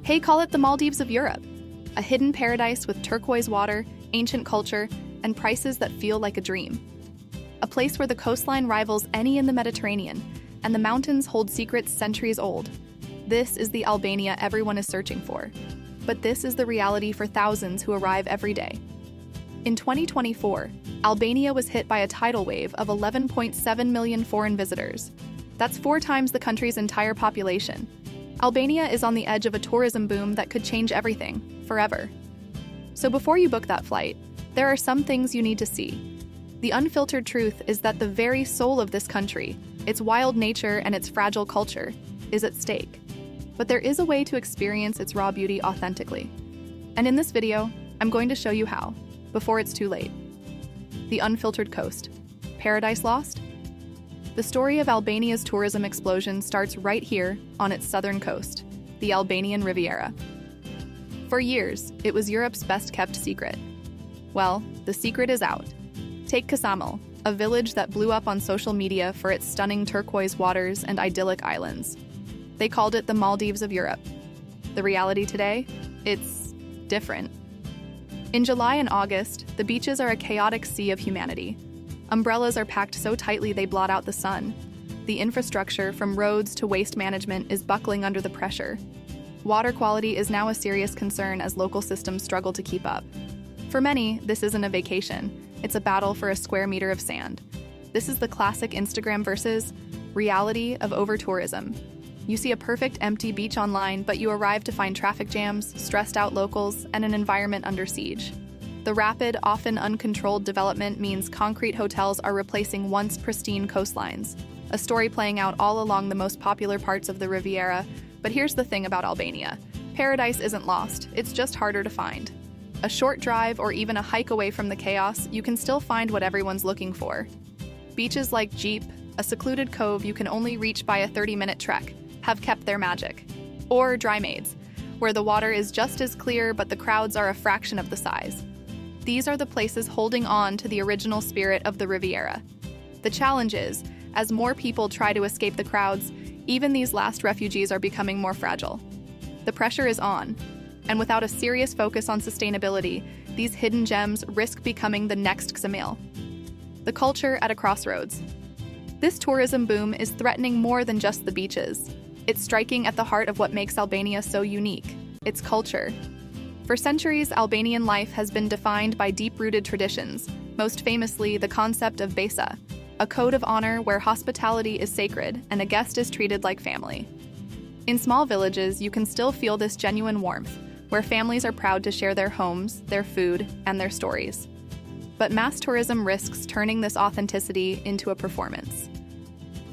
Hey, call it the Maldives of Europe. A hidden paradise with turquoise water, ancient culture, and prices that feel like a dream. A place where the coastline rivals any in the Mediterranean, and the mountains hold secrets centuries old. This is the Albania everyone is searching for. But this is the reality for thousands who arrive every day. In 2024, Albania was hit by a tidal wave of 11.7 million foreign visitors. That's 4 times the country's entire population. Albania is on the edge of a tourism boom that could change everything, forever. So before you book that flight, there are some things you need to see. The unfiltered truth is that the very soul of this country, its wild nature and its fragile culture, is at stake. But there is a way to experience its raw beauty authentically. And in this video, I'm going to show you how, before it's too late. The unfiltered coast. Paradise lost? The story of Albania's tourism explosion starts right here on its southern coast, the Albanian Riviera. For years, it was Europe's best-kept secret. Well, the secret is out. Take Kasamil, a village that blew up on social media for its stunning turquoise waters and idyllic islands. They called it the Maldives of Europe. The reality today? It's different. In July and August, the beaches are a chaotic sea of humanity. Umbrellas are packed so tightly they blot out the sun. The infrastructure, from roads to waste management, is buckling under the pressure. Water quality is now a serious concern as local systems struggle to keep up. For many, this isn't a vacation. It's a battle for a square meter of sand. This is the classic Instagram versus reality of over-tourism. You see a perfect empty beach online, but you arrive to find traffic jams, stressed out locals, and an environment under siege. The rapid, often uncontrolled development means concrete hotels are replacing once pristine coastlines, a story playing out all along the most popular parts of the Riviera. But here's the thing about Albania. Paradise isn't lost, it's just harder to find. A short drive or even a hike away from the chaos, you can still find what everyone's looking for. Beaches like Jeep, a secluded cove you can only reach by a 30-minute trek, have kept their magic. Or Drymades, where the water is just as clear but the crowds are a fraction of the size. These are the places holding on to the original spirit of the Riviera. The challenge is, as more people try to escape the crowds, even these last refugees are becoming more fragile. The pressure is on, and without a serious focus on sustainability, these hidden gems risk becoming the next Xamil. The culture at a crossroads. This tourism boom is threatening more than just the beaches. It's striking at the heart of what makes Albania so unique, its culture. For centuries, Albanian life has been defined by deep-rooted traditions, most famously the concept of besa, a code of honor where hospitality is sacred and a guest is treated like family. In small villages, you can still feel this genuine warmth, where families are proud to share their homes, their food, and their stories. But mass tourism risks turning this authenticity into a performance.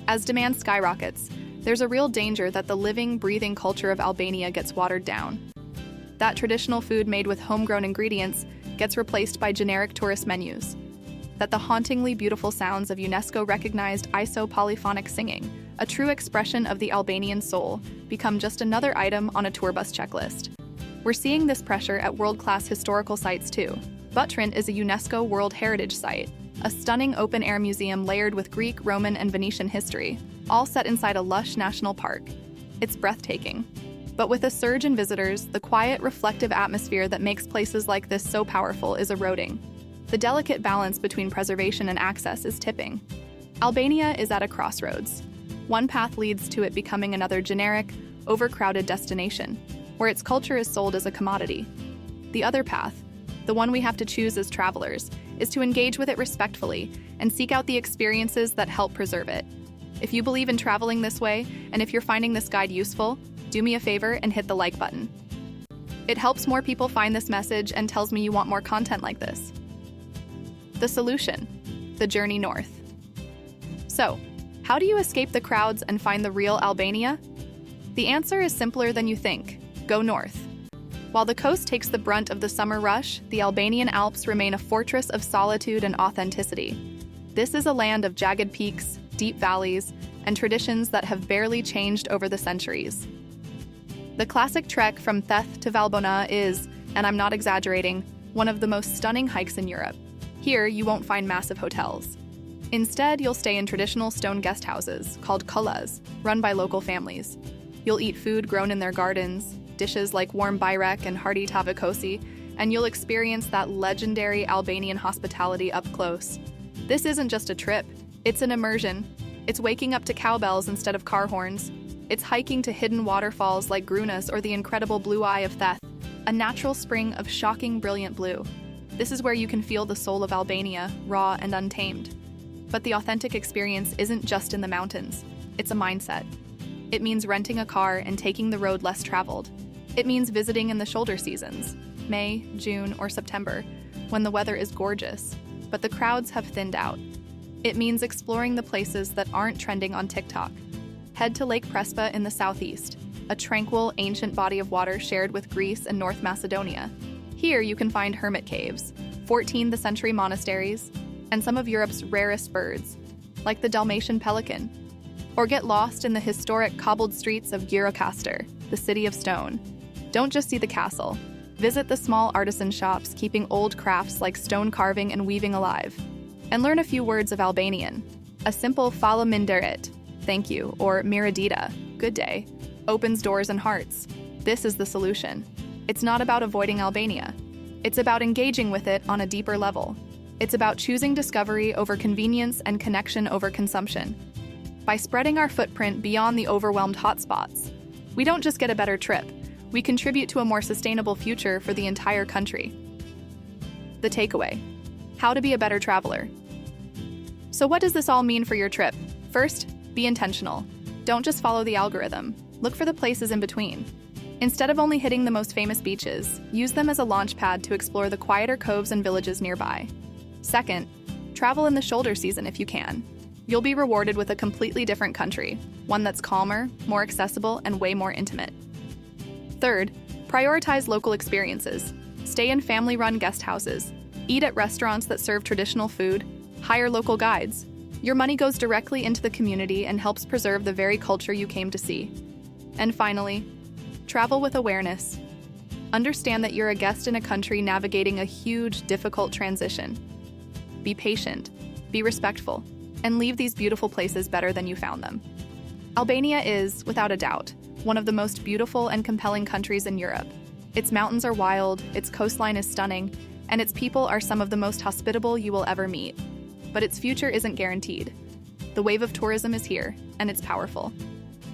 As demand skyrockets, there's a real danger that the living, breathing culture of Albania gets watered down. That traditional food made with homegrown ingredients gets replaced by generic tourist menus. That the hauntingly beautiful sounds of UNESCO-recognized ISO polyphonic singing, a true expression of the Albanian soul, become just another item on a tour bus checklist. We're seeing this pressure at world-class historical sites too. Butrint is a UNESCO World Heritage Site, a stunning open-air museum layered with Greek, Roman, and Venetian history, all set inside a lush national park. It's breathtaking. But with a surge in visitors, the quiet, reflective atmosphere that makes places like this so powerful is eroding. The delicate balance between preservation and access is tipping. Albania is at a crossroads. One path leads to it becoming another generic, overcrowded destination, where its culture is sold as a commodity. The other path, the one we have to choose as travelers, is to engage with it respectfully and seek out the experiences that help preserve it. If you believe in traveling this way, and if you're finding this guide useful, do me a favor and hit the like button. It helps more people find this message and tells me you want more content like this. The solution: the journey north. So, how do you escape the crowds and find the real Albania? The answer is simpler than you think. Go north. While the coast takes the brunt of the summer rush, the Albanian Alps remain a fortress of solitude and authenticity. This is a land of jagged peaks, deep valleys, and traditions that have barely changed over the centuries. The classic trek from Theth to Valbona is, and I'm not exaggerating, one of the most stunning hikes in Europe. Here, you won't find massive hotels. Instead, you'll stay in traditional stone guest houses, called kullas, run by local families. You'll eat food grown in their gardens, dishes like warm bajrak and hearty tavakosi, and you'll experience that legendary Albanian hospitality up close. This isn't just a trip, it's an immersion. It's waking up to cowbells instead of car horns. It's hiking to hidden waterfalls like Grunas or the incredible Blue Eye of Theth, a natural spring of shocking brilliant blue. This is where you can feel the soul of Albania, raw and untamed. But the authentic experience isn't just in the mountains, it's a mindset. It means renting a car and taking the road less traveled. It means visiting in the shoulder seasons, May, June, or September, when the weather is gorgeous, but the crowds have thinned out. It means exploring the places that aren't trending on TikTok. Head to Lake Prespa in the southeast, a tranquil, ancient body of water shared with Greece and North Macedonia. Here you can find hermit caves, 14th-century monasteries, and some of Europe's rarest birds, like the Dalmatian pelican. Or get lost in the historic cobbled streets of Gjirokastër, the city of stone. Don't just see the castle. Visit the small artisan shops keeping old crafts like stone carving and weaving alive. And learn a few words of Albanian. A simple "Fala minderit," thank you, or "Miradita," good day, opens doors and hearts. This is the solution. It's not about avoiding Albania. It's about engaging with it on a deeper level. It's about choosing discovery over convenience and connection over consumption. By spreading our footprint beyond the overwhelmed hotspots, we don't just get a better trip, we contribute to a more sustainable future for the entire country. The takeaway: how to be a better traveler. So what does this all mean for your trip? First, be intentional. Don't just follow the algorithm. Look for the places in between. Instead of only hitting the most famous beaches, use them as a launch pad to explore the quieter coves and villages nearby. Second, travel in the shoulder season if you can. You'll be rewarded with a completely different country, one that's calmer, more accessible, and way more intimate. Third, prioritize local experiences. Stay in family-run guest houses. Eat at restaurants that serve traditional food. Hire local guides. Your money goes directly into the community and helps preserve the very culture you came to see. And finally, travel with awareness. Understand that you're a guest in a country navigating a huge, difficult transition. Be patient, be respectful, and leave these beautiful places better than you found them. Albania is, without a doubt, one of the most beautiful and compelling countries in Europe. Its mountains are wild, its coastline is stunning, and its people are some of the most hospitable you will ever meet. But its future isn't guaranteed. The wave of tourism is here, and it's powerful.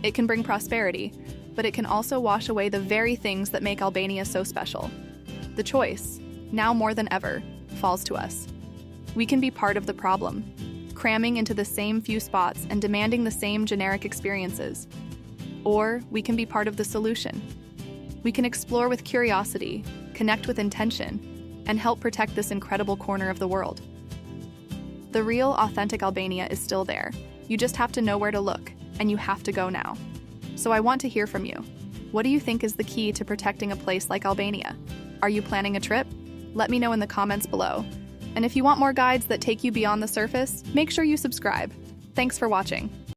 It can bring prosperity, but it can also wash away the very things that make Albania so special. The choice, now more than ever, falls to us. We can be part of the problem, cramming into the same few spots and demanding the same generic experiences. Or we can be part of the solution. We can explore with curiosity, connect with intention, and help protect this incredible corner of the world. The real, authentic Albania is still there. You just have to know where to look, and you have to go now. So I want to hear from you. What do you think is the key to protecting a place like Albania? Are you planning a trip? Let me know in the comments below. And if you want more guides that take you beyond the surface, make sure you subscribe. Thanks for watching.